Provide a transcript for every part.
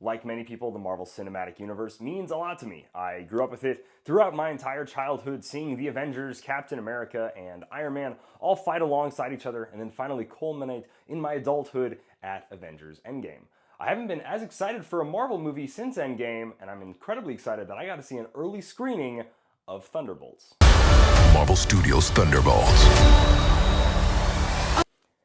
Like many people, the Marvel Cinematic Universe means a lot to me. I grew up with it throughout my entire childhood, seeing the Avengers, Captain America, and Iron Man all fight alongside each other, and then finally culminate in my adulthood at Avengers Endgame. I haven't been as excited for a Marvel movie since Endgame, and I'm incredibly excited that I got to see an early screening of Thunderbolts. Marvel Studios Thunderbolts.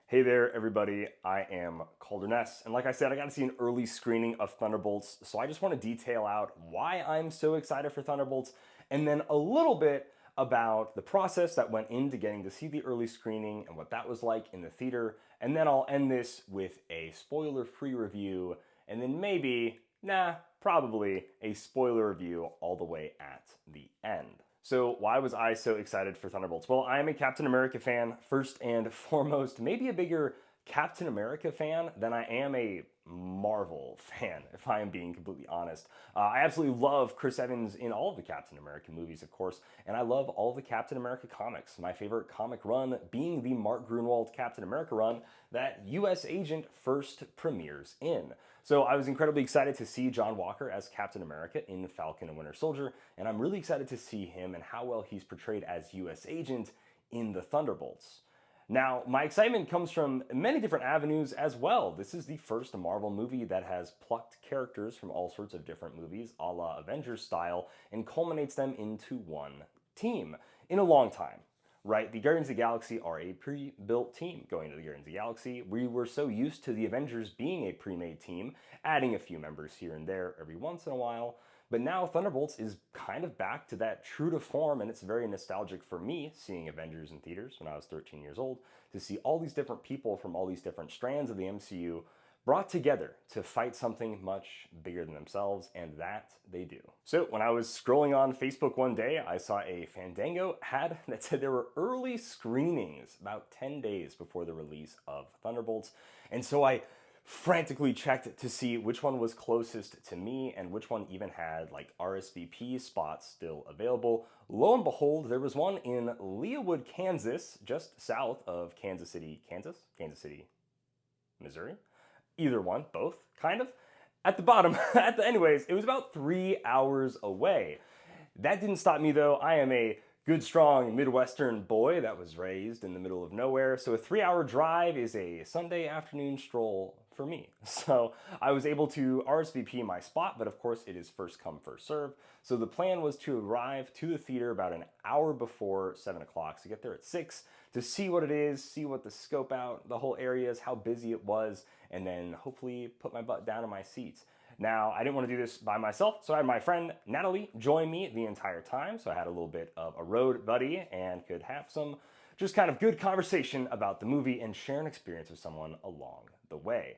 Hey there, everybody. I am Calder Ness, and like I said, I got to see an early screening of Thunderbolts, so I just want to detail out why I'm so excited for Thunderbolts, and then a little bit about the process that went into getting to see the early screening and what that was like in the theater, and then I'll end this with a spoiler-free review, and then probably a spoiler review all the way at the end. So why was I so excited for Thunderbolts? Well, I am a Captain America fan, first and foremost, maybe a bigger Captain America fan than I am a Marvel fan, if I am being completely honest. I absolutely love Chris Evans in all of the Captain America movies, of course, and I love all of the Captain America comics. My favorite comic run being the Mark Gruenwald Captain America run that US Agent first premieres in. So I was incredibly excited to see John Walker as Captain America in Falcon and Winter Soldier, and I'm really excited to see him and how well he's portrayed as US Agent in the Thunderbolts. Now, my excitement comes from many different avenues as well. This is the first Marvel movie that has plucked characters from all sorts of different movies, a la Avengers style, and culminates them into one team in a long time. Right, the Guardians of the Galaxy are a pre-built team going to the Guardians of the Galaxy. We were so used to the Avengers being a pre-made team, adding a few members here and there every once in a while. But now Thunderbolts is kind of back to that true to form, and it's very nostalgic for me, seeing Avengers in theaters when I was 13 years old, to see all these different people from all these different strands of the MCU brought together to fight something much bigger than themselves, and that they do. So when I was scrolling on Facebook one day, I saw a Fandango ad that said there were early screenings about 10 days before the release of Thunderbolts, and so I frantically checked to see which one was closest to me and which one even had like RSVP spots still available. Lo and behold, there was one in Leawood, Kansas, just south of Kansas City, Missouri. Either one, both, kind of. At the bottom, anyways, it was about 3 hours away. That didn't stop me though. I am a good, strong Midwestern boy that was raised in the middle of nowhere, so a 3-hour drive is a Sunday afternoon stroll for me. So I was able to RSVP my spot, but of course it is first come, first serve. So the plan was to arrive to the theater about an hour before 7 o'clock, so get there at 6 to see what it is, see what the scope out, the whole area is, how busy it was, and then hopefully put my butt down in my seats. Now, I didn't want to do this by myself, so I had my friend Natalie join me the entire time, so I had a little bit of a road buddy and could have some just kind of good conversation about the movie and share an experience with someone along the way.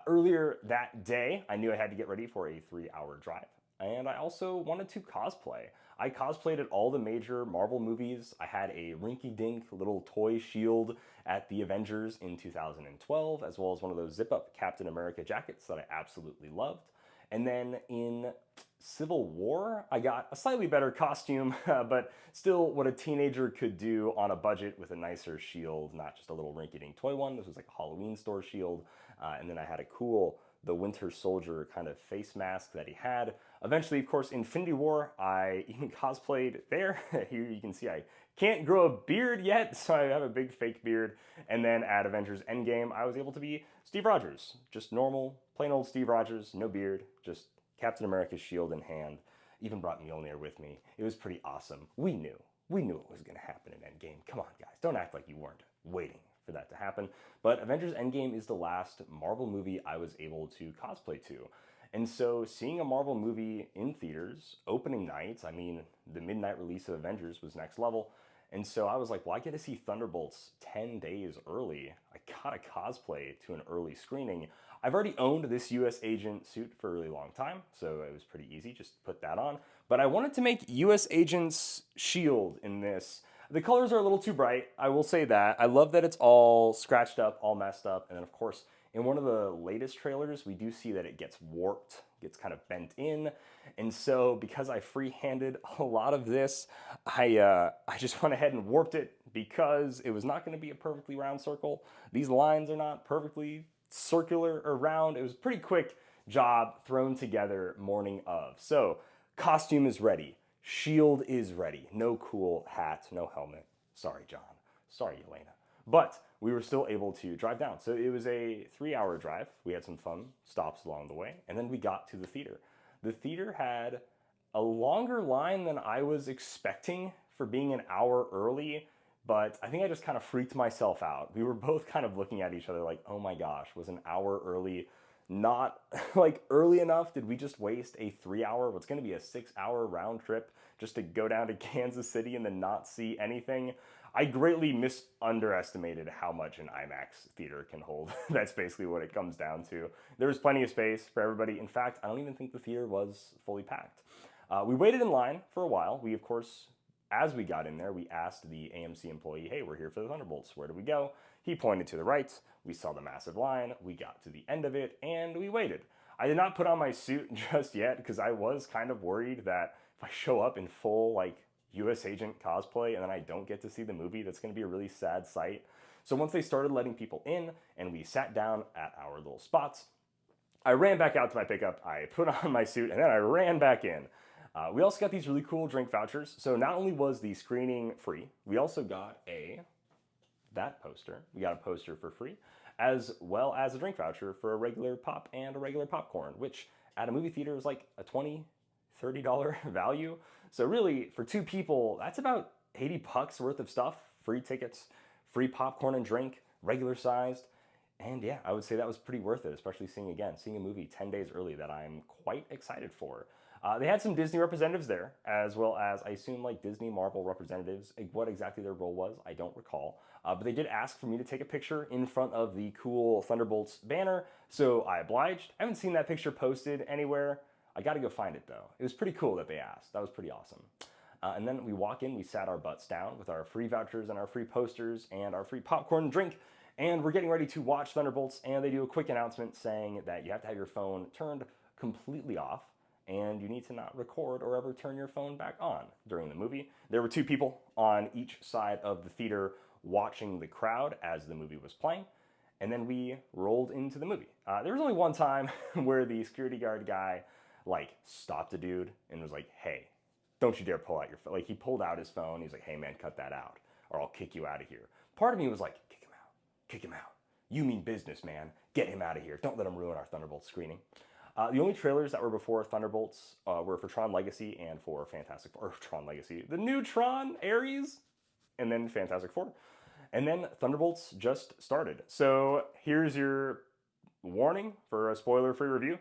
Earlier that day, I knew I had to get ready for a 3-hour drive, and I also wanted to cosplay. I cosplayed at all the major Marvel movies. I had a rinky-dink little toy shield at the Avengers in 2012, as well as one of those zip-up Captain America jackets that I absolutely loved. And then in Civil War, I got a slightly better costume, but still what a teenager could do on a budget with a nicer shield, not just a little rinky-dink toy one. This was like a Halloween store shield. And then I had a cool, the Winter Soldier kind of face mask that he had. Eventually, of course, Infinity War, I even cosplayed there. Here you can see I can't grow a beard yet, so I have a big fake beard. And then at Avengers Endgame, I was able to be Steve Rogers. Just normal, plain old Steve Rogers, no beard, just Captain America's shield in hand. Even brought Mjolnir with me. It was pretty awesome. We knew it was going to happen in Endgame. Come on, guys, don't act like you weren't waiting for that to happen. But Avengers Endgame is the last Marvel movie I was able to cosplay to. And so seeing a Marvel movie in theaters, opening nights, I mean, the midnight release of Avengers was next level. And so I was like, well, I get to see Thunderbolts 10 days early. I gotta cosplay to an early screening. I've already owned this US Agent suit for a really long time, so it was pretty easy, just put that on. But I wanted to make US Agent's shield in this. The colors are a little too bright, I will say that. I love that it's all scratched up, all messed up, and then of course, in one of the latest trailers, we do see that it gets warped, gets kind of bent in, and so because I free-handed a lot of this, I just went ahead and warped it because it was not going to be a perfectly round circle. These lines are not perfectly circular or round. It was pretty quick job thrown together morning of. So, costume is ready. Shield is ready. No cool hat, no helmet. Sorry, John. Sorry, Elena. But we were still able to drive down. So it was a 3-hour drive. We had some fun stops along the way. And then we got to the theater. The theater had a longer line than I was expecting for being an hour early, but I think I just kind of freaked myself out. We were both kind of looking at each other like, oh my gosh, was an hour early not like early enough? Did we just waste a 3-hour, what's going to be a 6-hour round trip just to go down to Kansas City and then not see anything? I greatly underestimated how much an IMAX theater can hold. That's basically what it comes down to. There was plenty of space for everybody. In fact, I don't even think the theater was fully packed. We waited in line for a while. We, of course, as we got in there, we asked the AMC employee, hey, we're here for the Thunderbolts. Where do we go? He pointed to the right. We saw the massive line. We got to the end of it, and we waited. I did not put on my suit just yet because I was kind of worried that if I show up in full, like, US agent cosplay and then I don't get to see the movie, that's going to be a really sad sight. So once they started letting people in and we sat down at our little spots, I ran back out to my pickup, I put on my suit, and then I ran back in. We also got these really cool drink vouchers. So not only was the screening free, we also got that poster. We got a poster for free, as well as a drink voucher for a regular pop and a regular popcorn, which at a movie theater is like a $20, $30 value. So really, for 2 people, that's about $80 worth of stuff. Free tickets, free popcorn and drink, regular sized. And yeah, I would say that was pretty worth it, especially seeing a movie 10 days early that I'm quite excited for. They had some Disney representatives there, as well as, I assume, like Disney Marvel representatives. What exactly their role was, I don't recall. But they did ask for me to take a picture in front of the cool Thunderbolts banner, so I obliged. I haven't seen that picture posted anywhere. I gotta go find it though. It was pretty cool that they asked. That was pretty awesome. And then we walk in, we sat our butts down with our free vouchers and our free posters and our free popcorn and drink, and we're getting ready to watch Thunderbolts, and they do a quick announcement saying that you have to have your phone turned completely off, and you need to not record or ever turn your phone back on during the movie. There were 2 people on each side of the theater watching the crowd as the movie was playing, and then we rolled into the movie. There was only one time where the security guard guy like stopped a dude and was like, hey, don't you dare pull out your phone. Like, he pulled out his phone. He's like, hey man, cut that out or I'll kick you out of here. Part of me was like, kick him out, kick him out. You mean business, man. Get him out of here. Don't let him ruin our Thunderbolts screening. The only trailers that were before Thunderbolts were for Tron Legacy and for Tron Legacy, the new Tron, Ares, and then Fantastic Four. And then Thunderbolts just started. So here's your warning for a spoiler-free review.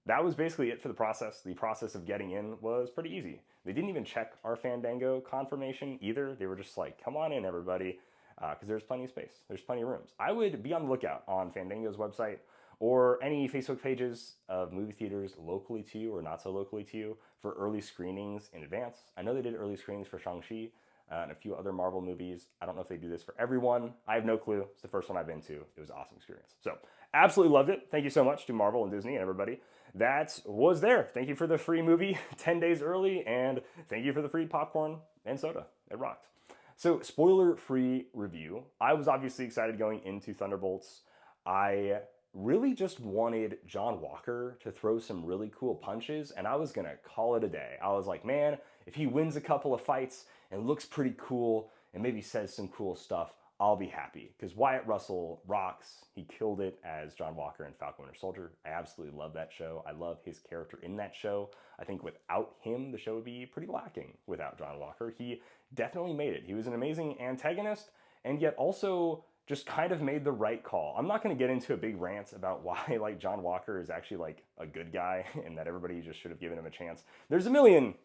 That was basically it for the process. The process of getting in was pretty easy. They didn't even check our Fandango confirmation either. They were just like, come on in, everybody, because there's plenty of space. There's plenty of rooms. I would be on the lookout on Fandango's website or any Facebook pages of movie theaters locally to you or not so locally to you for early screenings in advance. I know they did early screenings for Shang-Chi and a few other Marvel movies. I don't know if they do this for everyone. I have no clue. It's the first one I've been to. It was an awesome experience. So, absolutely loved it. Thank you so much to Marvel and Disney and everybody that was there. Thank you for the free movie 10 days early, and thank you for the free popcorn and soda. It rocked. So, spoiler-free review. I was obviously excited going into Thunderbolts. I really just wanted John Walker to throw some really cool punches, and I was gonna call it a day. I was like, man, if he wins a couple of fights and looks pretty cool and maybe says some cool stuff, I'll be happy. Because Wyatt Russell rocks. He killed it as John Walker in Falcon Winter Soldier. I absolutely love that show. I love his character in that show. I think without him, the show would be pretty lacking without John Walker. He definitely made it. He was an amazing antagonist, and yet also just kind of made the right call. I'm not going to get into a big rant about why like John Walker is actually like a good guy and that everybody just should have given him a chance. There's a million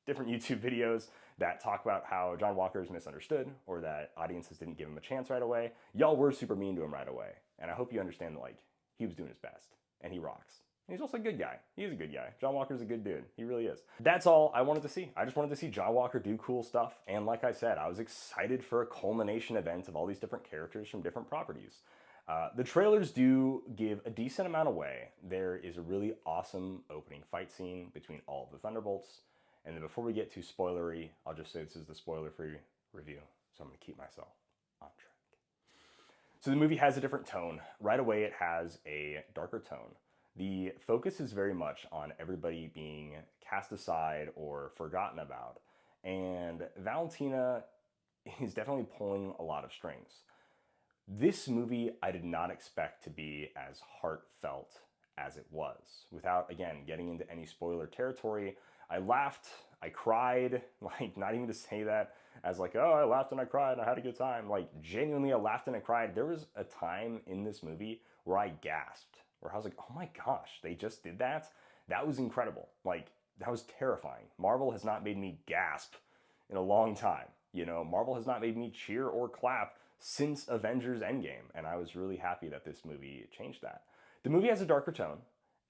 different YouTube videos that talk about how John Walker is misunderstood or that audiences didn't give him a chance right away. Y'all were super mean to him right away. And I hope you understand that like he was doing his best and he rocks. And he's also a good guy. He is a good guy. John Walker's a good dude. He really is. That's all I wanted to see. I just wanted to see John Walker do cool stuff. And like I said, I was excited for a culmination event of all these different characters from different properties. The trailers do give a decent amount away. There is a really awesome opening fight scene between all of the Thunderbolts. And then before we get too spoilery, I'll just say this is the spoiler-free review. So I'm going to keep myself on track. So the movie has a different tone. Right away, it has a darker tone. The focus is very much on everybody being cast aside or forgotten about. And Valentina is definitely pulling a lot of strings. This movie I did not expect to be as heartfelt as it was. Without, again, getting into any spoiler territory, I laughed, I cried, like, not even to say that as like, oh, I laughed and I cried and I had a good time. Like, genuinely, I laughed and I cried. There was a time in this movie where I gasped, where I was like, oh my gosh, they just did that? That was incredible. Like, that was terrifying. Marvel has not made me gasp in a long time. You know, Marvel has not made me cheer or clap since Avengers Endgame, and I was really happy that this movie changed that. The movie has a darker tone,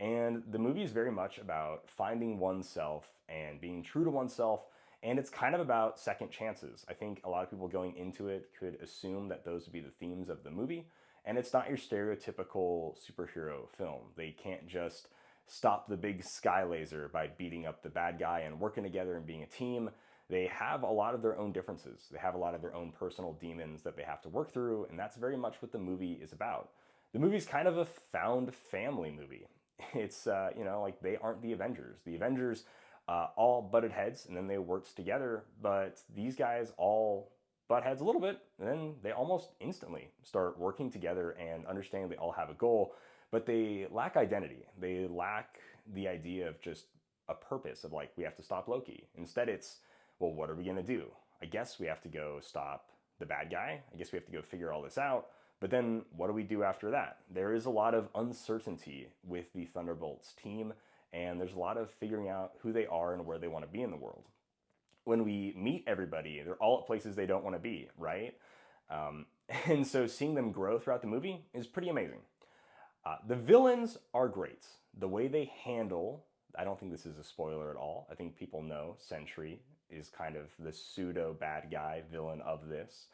and the movie is very much about finding oneself and being true to oneself, and it's kind of about second chances. I think a lot of people going into it could assume that those would be the themes of the movie, and it's not your stereotypical superhero film. They can't just stop the big sky laser by beating up the bad guy and working together and being a team. They have a lot of their own differences. They have a lot of their own personal demons that they have to work through, and that's very much what the movie is about. The movie's kind of a found family movie. It's, like they aren't the Avengers. The Avengers all butted heads, and then they worked together, but these guys all butt heads a little bit, and then they almost instantly start working together and understanding they all have a goal, but they lack identity. They lack the idea of just a purpose of like, we have to stop Loki. Instead, it's, well, what are we going to do? I guess we have to go stop the bad guy. I guess we have to go figure all this out. But then what do we do after that? There is a lot of uncertainty with the Thunderbolts team, and there's a lot of figuring out who they are and where they want to be in the world. When we meet everybody, they're all at places they don't want to be, right? And so seeing them grow throughout the movie is pretty amazing. The villains are great. The way they handle, I don't think this is a spoiler at all. I think people know Sentry is kind of the pseudo bad guy villain of this.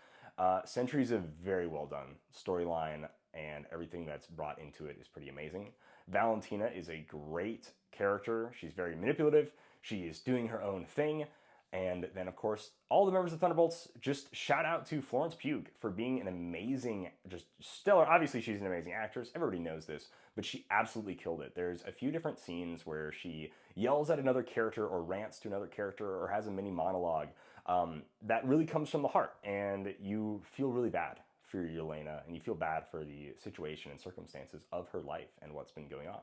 Sentry's a very well done storyline, and everything that's brought into it is pretty amazing. Valentina is a great character. She's very manipulative. She is doing her own thing. And then, of course, all the members of Thunderbolts, just shout out to Florence Pugh for being an amazing, just stellar. Obviously, she's an amazing actress. Everybody knows this, but she absolutely killed it. There's a few different scenes where she yells at another character or rants to another character or has a mini monologue that really comes from the heart. And you feel really bad for Yelena, and you feel bad for the situation and circumstances of her life and what's been going on.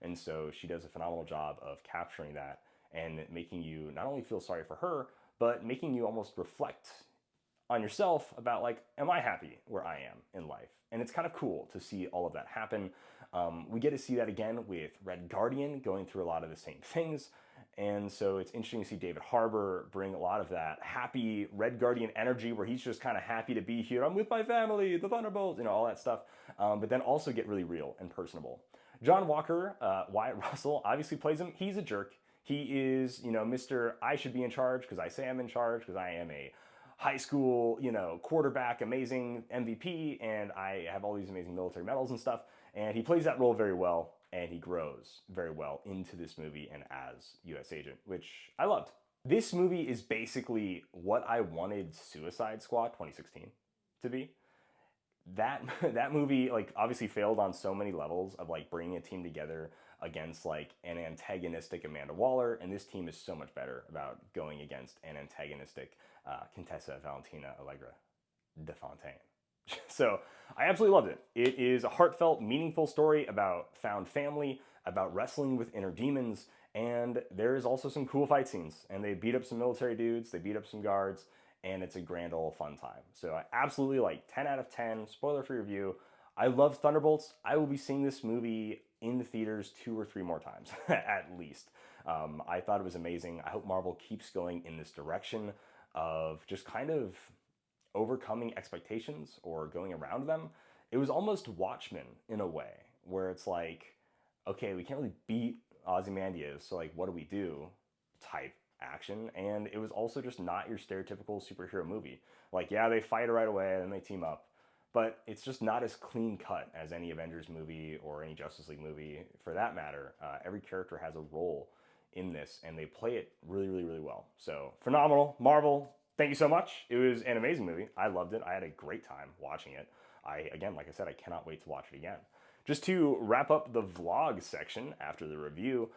And so she does a phenomenal job of capturing that and making you not only feel sorry for her, but making you almost reflect on yourself about like, am I happy where I am in life? And it's kind of cool to see all of that happen. We get to see that again with Red Guardian going through a lot of the same things. And so it's interesting to see David Harbour bring a lot of that happy Red Guardian energy where he's just kind of happy to be here. I'm with my family, the Thunderbolts, all that stuff. But then also get really real and personable. John Walker, Wyatt Russell, obviously plays him. He's a jerk. He is, Mr. I should be in charge because I say I'm in charge because I am a high school, quarterback, amazing MVP, and I have all these amazing military medals and stuff. And he plays that role very well, and he grows very well into this movie and as U.S. Agent, which I loved. This movie is basically what I wanted Suicide Squad 2016 to be. That movie, like, obviously failed on so many levels of, like, bringing a team together against, like, an antagonistic Amanda Waller, and this team is so much better about going against an antagonistic Contessa Valentina Allegra de Fontaine. So, I absolutely loved it. It is a heartfelt, meaningful story about found family, about wrestling with inner demons, and there is also some cool fight scenes, and they beat up some military dudes, they beat up some guards, and it's a grand old fun time. So I absolutely 10 out of 10, spoiler-free review. I love Thunderbolts. I will be seeing this movie in the theaters 2 or 3 more times, at least. I thought it was amazing. I hope Marvel keeps going in this direction of just kind of overcoming expectations or going around them. It was almost Watchmen in a way, where it's like, okay, we can't really beat Ozymandias, so what do we do? Type action. And it was also just not your stereotypical superhero movie. Yeah, they fight right away and they team up, but it's just not as clean cut as any Avengers movie or any Justice League movie for that matter. Every character has a role in this and they play it really, really, really well. So phenomenal. Marvel, thank you so much. It was an amazing movie. I loved it. I had a great time watching it. Again, like I said, I cannot wait to watch it again. just to wrap up the vlog section after the review,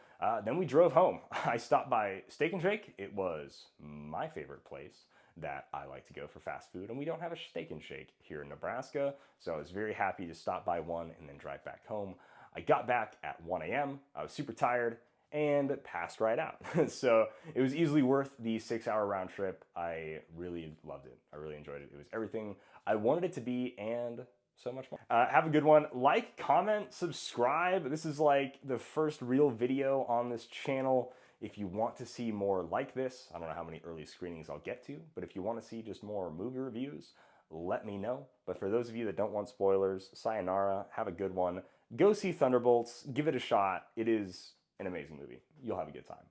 then we drove home. I stopped by Steak and Shake. It was my favorite place that I like to go for fast food, and we don't have a Steak and Shake here in Nebraska, so I was very happy to stop by one and then drive back home. I got back at 1 a.m. I was super tired and passed right out. So it was easily worth the 6-hour round trip. I really loved it. I really enjoyed it. It was everything I wanted it to be and so much more. Have a good one. Like, comment, subscribe. This is like the first real video on this channel. If you want to see more like this, I don't know how many early screenings I'll get to, but if you want to see just more movie reviews, let me know. But for those of you that don't want spoilers, sayonara, have a good one. Go see Thunderbolts, give it a shot. It is an amazing movie. You'll have a good time.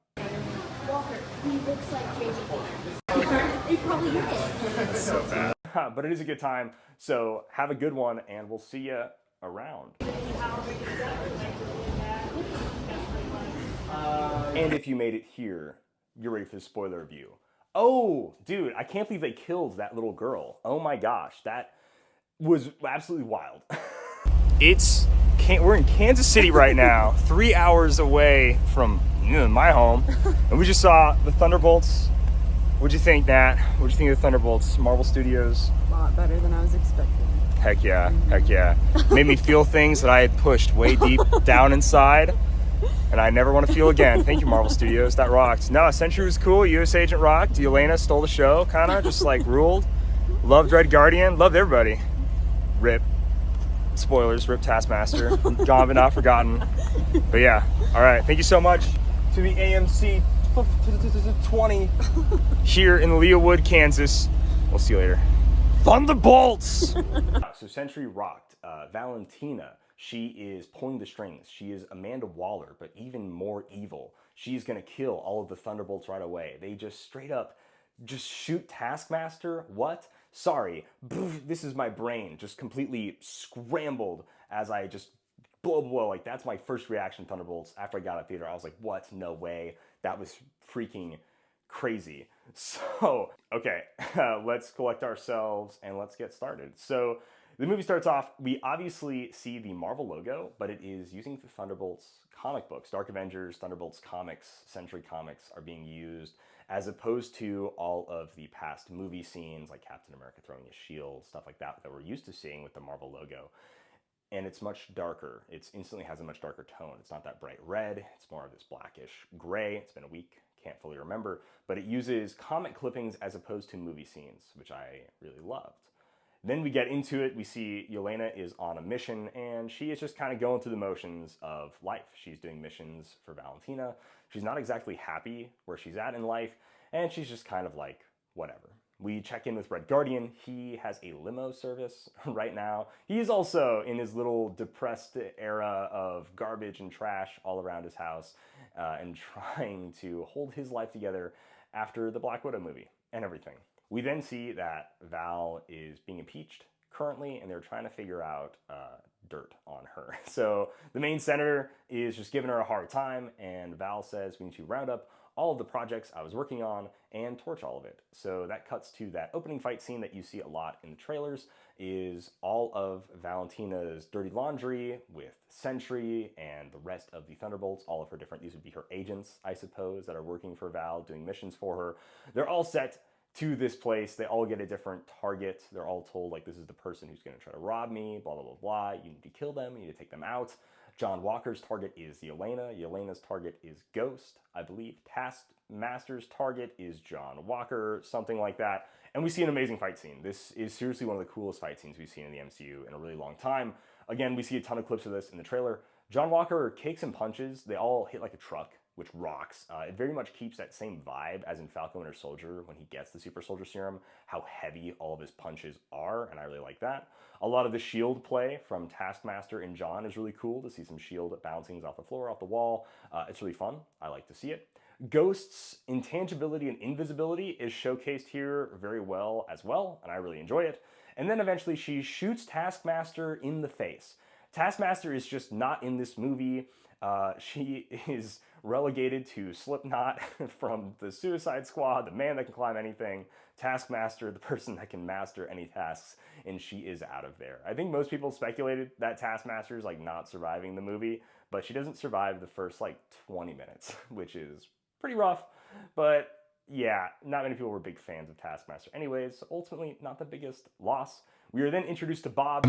Walker, he looks like Jamie. He probably is. So bad. But it is a good time, so have a good one, and we'll see you around. And if you made it here, you're ready for the spoiler review. Oh, dude, I can't believe they killed that little girl. Oh my gosh, that was absolutely wild. We're in Kansas City right now, 3 hours away from my home, and we just saw the Thunderbolts. What'd you think, Nat? What'd you think of the Thunderbolts? Marvel Studios? A lot better than I was expecting. Heck yeah, heck yeah. Made me feel things that I had pushed way deep down inside, and I never want to feel again. Thank you, Marvel Studios. That rocked. No, Sentry was cool. US Agent rocked. Yelena stole the show, kind of, just like ruled. Loved Red Guardian. Loved everybody. Rip. Spoilers, rip Taskmaster. Gone but not forgotten. But yeah, all right. Thank you so much to the AMC 20 here in Leawood, Kansas. We'll see you later. Thunderbolts! So Sentry rocked. Valentina, she is pulling the strings. She is Amanda Waller, but even more evil. She's gonna kill all of the Thunderbolts right away. They just straight up just shoot Taskmaster? What? Sorry, this is my brain just completely scrambled as I just blow. Like, that's my first reaction, Thunderbolts. After I got out of theater, I was like, what? No way. That was freaking crazy. So, okay, let's collect ourselves and let's get started. So, the movie starts off, we obviously see the Marvel logo, but it is using the Thunderbolts comic books. Dark Avengers, Thunderbolts comics, Century comics are being used, as opposed to all of the past movie scenes like Captain America throwing his shield, stuff like that we're used to seeing with the Marvel logo. And it's much darker. It instantly has a much darker tone. It's not that bright red. It's more of this blackish gray. It's been a week, can't fully remember. But it uses comic clippings as opposed to movie scenes, which I really loved. Then we get into it. We see Yelena is on a mission, and she is just kind of going through the motions of life. She's doing missions for Valentina. She's not exactly happy where she's at in life, and she's just kind of like, whatever. We check in with Red Guardian. He has a limo service right now. He is also in his little depressed era of garbage and trash all around his house and trying to hold his life together after the Black Widow movie and everything. We then see that Val is being impeached currently, and they're trying to figure out dirt on her. So the main senator is just giving her a hard time, and Val says we need to round up all of the projects I was working on and torch all of it. So that cuts to that opening fight scene that you see a lot in the trailers, is all of Valentina's dirty laundry with Sentry and the rest of the Thunderbolts, all of her different, these would be her agents, I suppose, that are working for Val, doing missions for her. They're all set to this place. They all get a different target. They're all told, like, this is the person who's going to try to rob me, blah, blah, blah, blah. You need to kill them. You need to take them out. John Walker's target is Yelena. Yelena's target is Ghost. I believe Taskmaster's target is John Walker, something like that. And we see an amazing fight scene. This is seriously one of the coolest fight scenes we've seen in the MCU in a really long time. Again, we see a ton of clips of this in the trailer. John Walker kicks and punches. They all hit like a truck, which rocks. It very much keeps that same vibe as in Falcon Winter Soldier when he gets the Super Soldier Serum, how heavy all of his punches are, and I really like that. A lot of the shield play from Taskmaster and John is really cool to see some shield bouncing off the floor, off the wall. It's really fun. I like to see it. Ghost's intangibility and invisibility is showcased here very well as well, and I really enjoy it. And then eventually she shoots Taskmaster in the face. Taskmaster is just not in this movie. She is relegated to Slipknot from the Suicide Squad, the man that can climb anything, Taskmaster, the person that can master any tasks, and she is out of there. I think most people speculated that Taskmaster is like not surviving the movie, but she doesn't survive the first like 20 minutes, which is pretty rough. But yeah, not many people were big fans of Taskmaster anyways, so ultimately not the biggest loss. We are then introduced to Bob.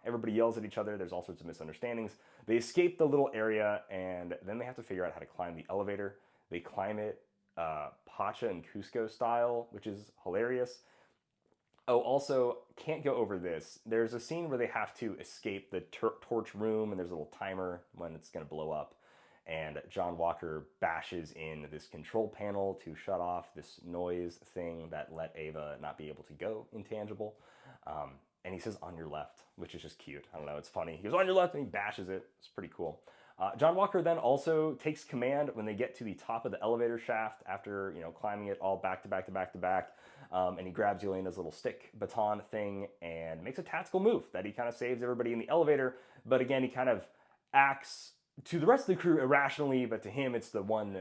Everybody yells at each other. There's all sorts of misunderstandings. They escape the little area, and then they have to figure out how to climb the elevator. They climb it Pacha and Cusco style, which is hilarious. Oh, also, can't go over this. There's a scene where they have to escape the torch room, and there's a little timer when it's going to blow up. And John Walker bashes in this control panel to shut off this noise thing that let Ava not be able to go intangible. And he says, on your left, which is just cute. I don't know, it's funny. He goes, on your left, and he bashes it. It's pretty cool. John Walker then also takes command when they get to the top of the elevator shaft after, climbing it all back to back to back to back. And he grabs Yelena's little stick baton thing and makes a tactical move that he kind of saves everybody in the elevator. But again, he kind of acts to the rest of the crew irrationally, but to him, it's the one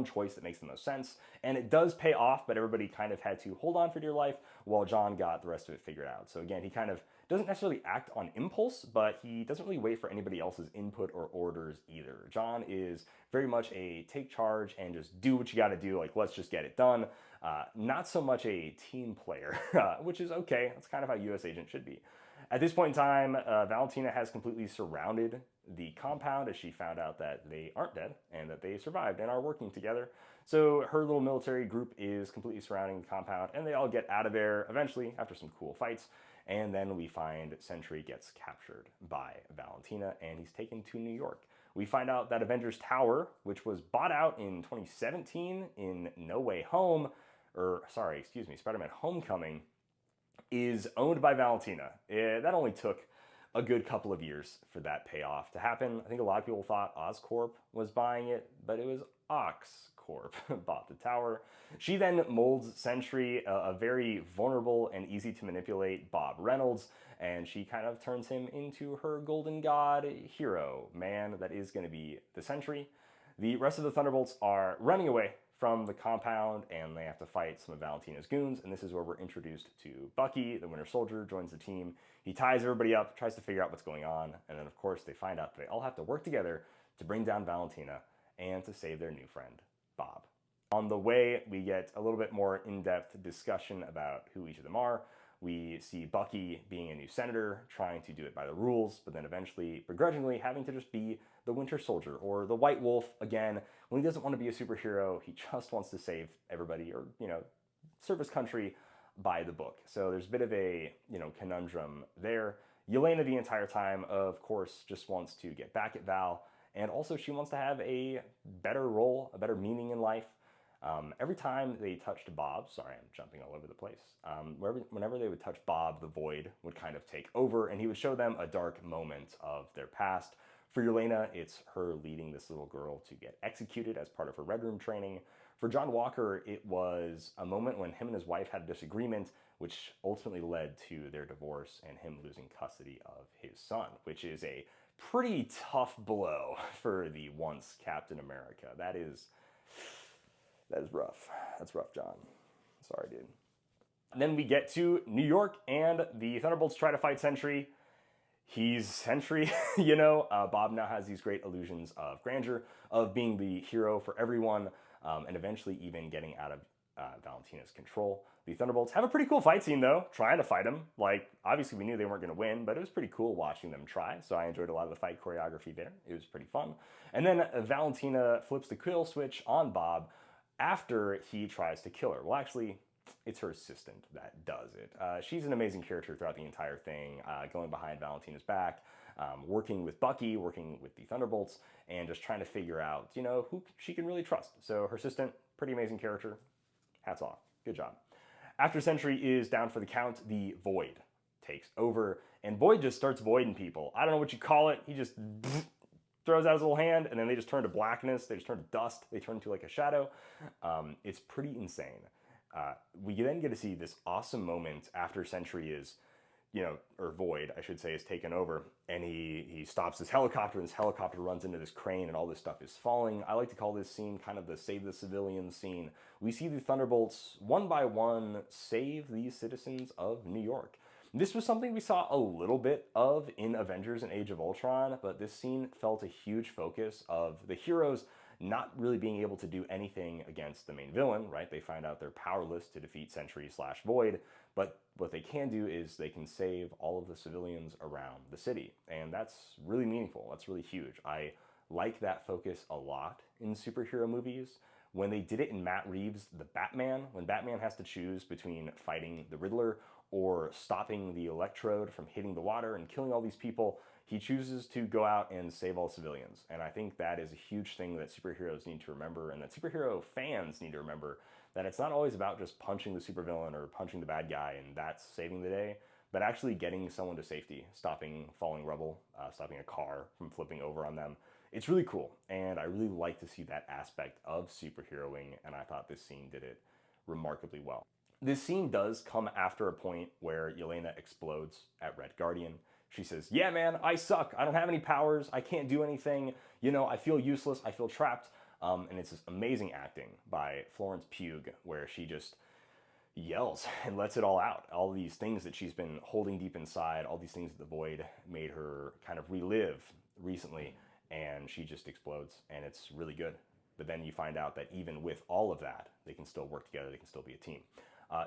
choice that makes the most sense. And it does pay off, but everybody kind of had to hold on for dear life while John got the rest of it figured out. So again, he kind of doesn't necessarily act on impulse, but he doesn't really wait for anybody else's input or orders either. John is very much a take charge and just do what you gotta do, like let's just get it done. Not so much a team player, which is okay. That's kind of how U.S. Agent should be. At this point in time, Valentina has completely surrounded the compound as she found out that they aren't dead and that they survived and are working together. So her little military group is completely surrounding the compound, and they all get out of there eventually after some cool fights. And then we find Sentry gets captured by Valentina and he's taken to New York. We find out that Avengers Tower, which was bought out in 2017 in No Way Home, Spider-Man Homecoming, is owned by Valentina. That only took a good couple of years for that payoff to happen. I think a lot of people thought Oscorp was buying it, but it was Oxcorp bought the tower. She then molds Sentry, a very vulnerable and easy to manipulate Bob Reynolds, and she kind of turns him into her golden god hero man that is going to be the Sentry. The rest of the Thunderbolts are running away from the compound, and they have to fight some of Valentina's goons, and this is where we're introduced to Bucky, the Winter Soldier, joins the team. He ties everybody up, tries to figure out what's going on, and then of course they find out that they all have to work together to bring down Valentina and to save their new friend, Bob. On the way, we get a little bit more in-depth discussion about who each of them are. We see Bucky being a new senator, trying to do it by the rules, but then eventually, begrudgingly, having to just be the Winter Soldier, or the White Wolf, again, when he doesn't want to be a superhero, he just wants to save everybody, or, serve his country by the book. So there's a bit of a, conundrum there. Yelena, the entire time, of course, just wants to get back at Val, and also she wants to have a better role, a better meaning in life. Every time they touched Bob, sorry, I'm jumping all over the place. Whenever they would touch Bob, the Void would kind of take over, and he would show them a dark moment of their past. For Yelena, it's her leading this little girl to get executed as part of her Red Room training. For John Walker, it was a moment when him and his wife had a disagreement, which ultimately led to their divorce and him losing custody of his son, which is a pretty tough blow for the once Captain America. That is rough. That's rough, John. Sorry, dude. And then we get to New York, and the Thunderbolts try to fight Sentry. He's Sentry, Bob now has these great illusions of grandeur, of being the hero for everyone, and eventually even getting out of Valentina's control. The Thunderbolts have a pretty cool fight scene, though, trying to fight him. Like, obviously we knew they weren't going to win, but it was pretty cool watching them try, so I enjoyed a lot of the fight choreography there. It was pretty fun. And then Valentina flips the kill switch on Bob after he tries to kill her. Well, actually, it's her assistant that does it. She's an amazing character throughout the entire thing, going behind Valentina's back, working with Bucky, working with the Thunderbolts, and just trying to figure out, who she can really trust. So her assistant, pretty amazing character. Hats off. Good job. After Sentry is down for the count, the Void takes over, and Void just starts voiding people. I don't know what you call it. He just throws out his little hand, and then they just turn to blackness. They just turn to dust. They turn to like a shadow. It's pretty insane. We then get to see this awesome moment after Sentry is, or Void, I should say, is taken over, and he stops this helicopter, and this helicopter runs into this crane, and all this stuff is falling. I like to call this scene kind of the save the civilians scene. We see the Thunderbolts, one by one, save these citizens of New York. This was something we saw a little bit of in Avengers and Age of Ultron, but this scene felt a huge focus of the heroes not really being able to do anything against the main villain, right? They find out they're powerless to defeat Sentry/Void, but what they can do is they can save all of the civilians around the city. And that's really meaningful. That's really huge. I like that focus a lot in superhero movies. When they did it in Matt Reeves' The Batman, when Batman has to choose between fighting the Riddler or stopping the Electrode from hitting the water and killing all these people, he chooses to go out and save all civilians. And I think that is a huge thing that superheroes need to remember, and that superhero fans need to remember, that it's not always about just punching the supervillain or punching the bad guy and that's saving the day, but actually getting someone to safety, stopping falling rubble, stopping a car from flipping over on them. It's really cool, and I really like to see that aspect of superheroing, and I thought this scene did it remarkably well. This scene does come after a point where Yelena explodes at Red Guardian. She says, "Yeah, man, I suck. I don't have any powers. I can't do anything. I feel useless. I feel trapped." And it's this amazing acting by Florence Pugh where she just yells and lets it all out. All these things that she's been holding deep inside, all these things that the Void made her kind of relive recently, and she just explodes, and it's really good. But then you find out that even with all of that, they can still work together. They can still be a team.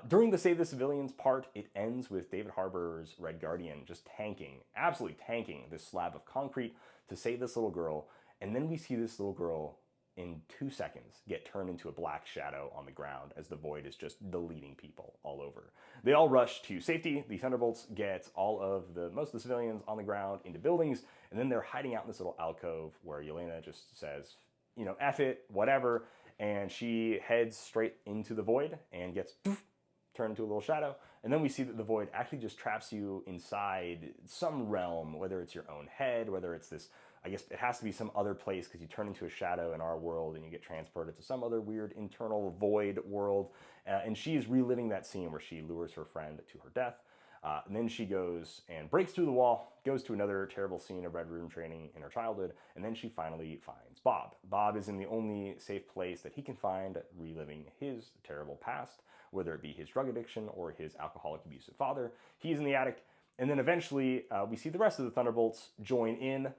During the Save the Civilians part, it ends with David Harbour's Red Guardian just tanking, absolutely tanking this slab of concrete to save this little girl. And then we see this little girl in 2 seconds get turned into a black shadow on the ground as the Void is just deleting people all over. They all rush to safety. The Thunderbolts get most of the civilians on the ground into buildings, and then they're hiding out in this little alcove where Yelena just says, F it, whatever. And she heads straight into the Void and gets turned into a little shadow. And then we see that the Void actually just traps you inside some realm, whether it's your own head, whether it's this, I guess it has to be some other place because you turn into a shadow in our world and you get transported to some other weird internal Void world. And she is reliving that scene where she lures her friend to her death. And then she goes and breaks through the wall, goes to another terrible scene of Red Room training in her childhood, and then she finally finds Bob. Bob is in the only safe place that he can find reliving his terrible past, whether it be his drug addiction or his alcoholic abusive father. He's in the attic, and then eventually we see the rest of the Thunderbolts join in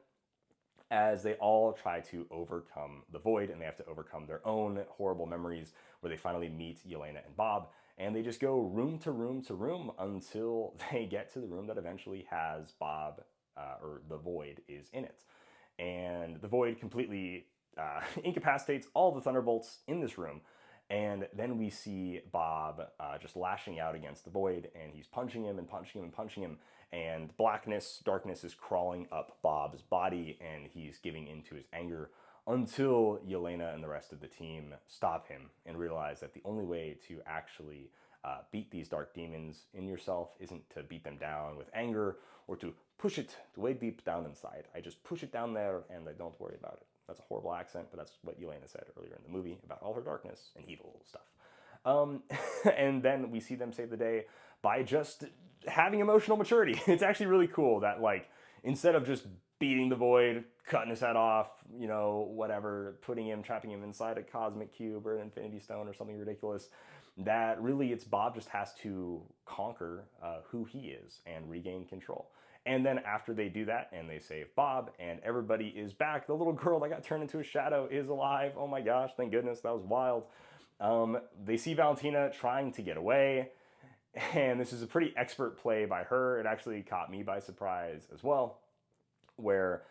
as they all try to overcome the Void, and they have to overcome their own horrible memories where they finally meet Yelena and Bob. And they just go room to room to room until they get to the room that eventually has Bob, or the Void is in it. And the Void completely incapacitates all the Thunderbolts in this room. And then we see Bob just lashing out against the Void, and he's punching him and punching him and punching him. And darkness is crawling up Bob's body, and he's giving into his anger until Yelena and the rest of the team stop him and realize that the only way to actually beat these dark demons in yourself isn't to beat them down with anger or to push it way deep down inside. I just push it down there and I don't worry about it. That's a horrible accent, but that's what Yelena said earlier in the movie about all her darkness and evil stuff. And then we see them save the day by just having emotional maturity. It's actually really cool that, instead of just beating the Void, cutting his head off, whatever, trapping him inside a cosmic cube or an infinity stone or something ridiculous, that really it's Bob just has to conquer who he is and regain control. And then after they do that and they save Bob and everybody is back, the little girl that got turned into a shadow is alive. Oh my gosh, thank goodness, that was wild. They see Valentina trying to get away, and this is a pretty expert play by her. It actually caught me by surprise as well, where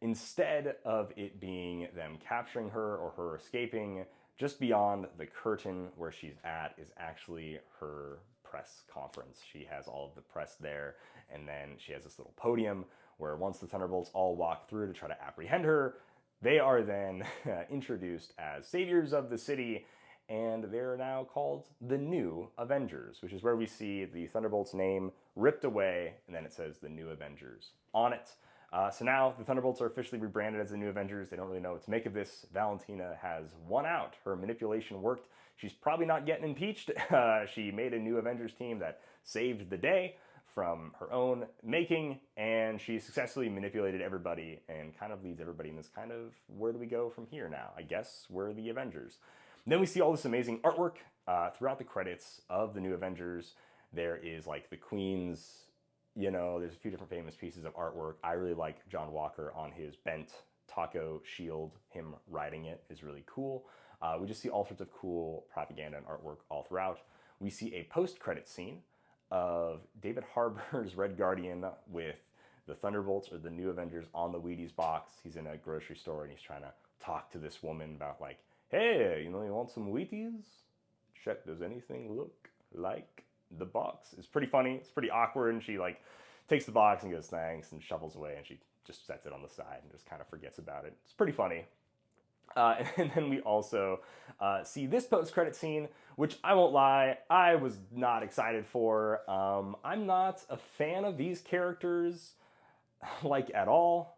instead of it being them capturing her or her escaping, just beyond the curtain where she's at is actually her press conference. She has all of the press there, and then she has this little podium where once the Thunderbolts all walk through to try to apprehend her, they are then introduced as saviors of the city, and they're now called the New Avengers, which is where we see the Thunderbolts name ripped away, and then it says the New Avengers on it. So now the Thunderbolts are officially rebranded as the New Avengers. They don't really know what to make of this. Valentina has won out. Her manipulation worked. She's probably not getting impeached. She made a New Avengers team that saved the day from her own making, and she successfully manipulated everybody and kind of leads everybody in this kind of, where do we go from here now? I guess we're the Avengers. And then we see all this amazing artwork throughout the credits of the new Avengers. There is like the Queen's, you know, there's a few different famous pieces of artwork. I really like John Walker on his bent taco shield. Him riding it is really cool. We just see all sorts of cool propaganda and artwork all throughout. We see a post-credit scene of David Harbour's Red Guardian with the Thunderbolts or the new Avengers on the Wheaties box. He's in a grocery store and he's trying to talk to this woman about like, hey, you know, you want some Wheaties? Check, does anything look like the box? It's pretty funny. It's pretty awkward. And she like takes the box and goes thanks and shovels away, and she just sets it on the side and just kind of forgets about it. It's pretty funny. And then we also see this post-credit scene, which I won't lie, I was not excited for. I'm not a fan of these characters, like, at all.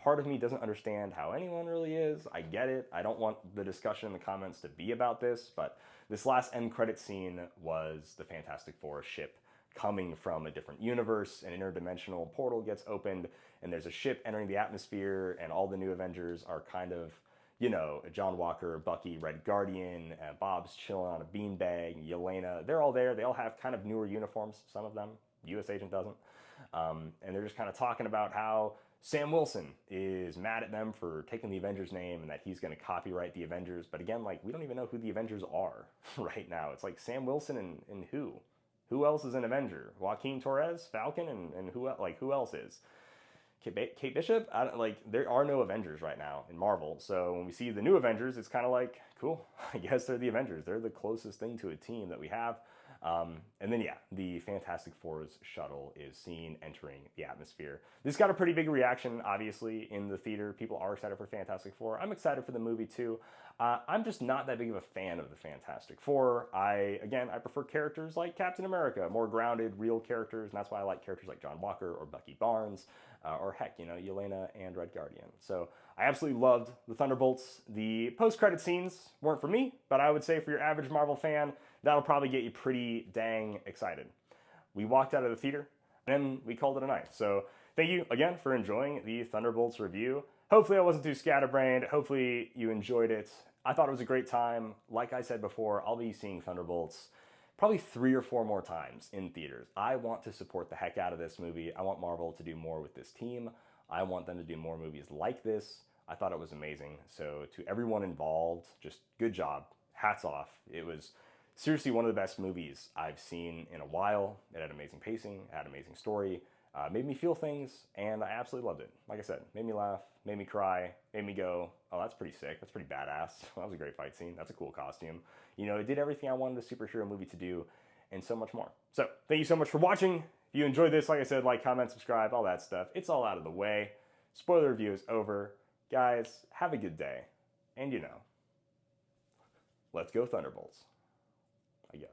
Part of me doesn't understand how anyone really is. I get it. I don't want the discussion in the comments to be about this, but this last end credit scene was the Fantastic Four ship coming from a different universe. An interdimensional portal gets opened, and there's a ship entering the atmosphere, and all the new Avengers are kind of, you know, John Walker, Bucky, Red Guardian, Bob's chilling on a beanbag, Yelena, they're all there. They all have kind of newer uniforms, some of them. US Agent doesn't. And they're just kind of talking about how Sam Wilson is mad at them for taking the Avengers name and that he's going to copyright the Avengers. But again, like, we don't even know who the Avengers are right now. It's like Sam Wilson and who? Who else is an Avenger? Joaquin Torres, Falcon, and who else is? Kate Bishop? There are no Avengers right now in Marvel. So when we see the new Avengers, it's kind of like, cool, I guess they're the Avengers. They're the closest thing to a team that we have. And then, yeah, the Fantastic Four's shuttle is seen entering the atmosphere. This got a pretty big reaction, obviously, in the theater. People are excited for Fantastic Four. I'm excited for the movie, too. I'm just not that big of a fan of the Fantastic Four. I prefer characters like Captain America, more grounded, real characters, and that's why I like characters like John Walker or Bucky Barnes, or heck, you know, Yelena and Red Guardian. So I absolutely loved the Thunderbolts. The post-credit scenes weren't for me, but I would say for your average Marvel fan, that'll probably get you pretty dang excited. We walked out of the theater, and then we called it a night. So thank you again for enjoying the Thunderbolts review. Hopefully I wasn't too scatterbrained. Hopefully you enjoyed it. I thought it was a great time. Like I said before, I'll be seeing Thunderbolts probably 3 or 4 more times in theaters. I want to support the heck out of this movie. I want Marvel to do more with this team. I want them to do more movies like this. I thought it was amazing. So to everyone involved, just good job. Hats off. It was seriously one of the best movies I've seen in a while. It had amazing pacing, it had amazing story, made me feel things, and I absolutely loved it. Like I said, made me laugh, made me cry, made me go, oh, that's pretty sick, that's pretty badass. That was a great fight scene, that's a cool costume. You know, it did everything I wanted a superhero movie to do, and so much more. So, thank you so much for watching. If you enjoyed this, like I said, like, comment, subscribe, all that stuff. It's all out of the way. Spoiler review is over. Guys, have a good day. And you know, let's go Thunderbolts, I guess.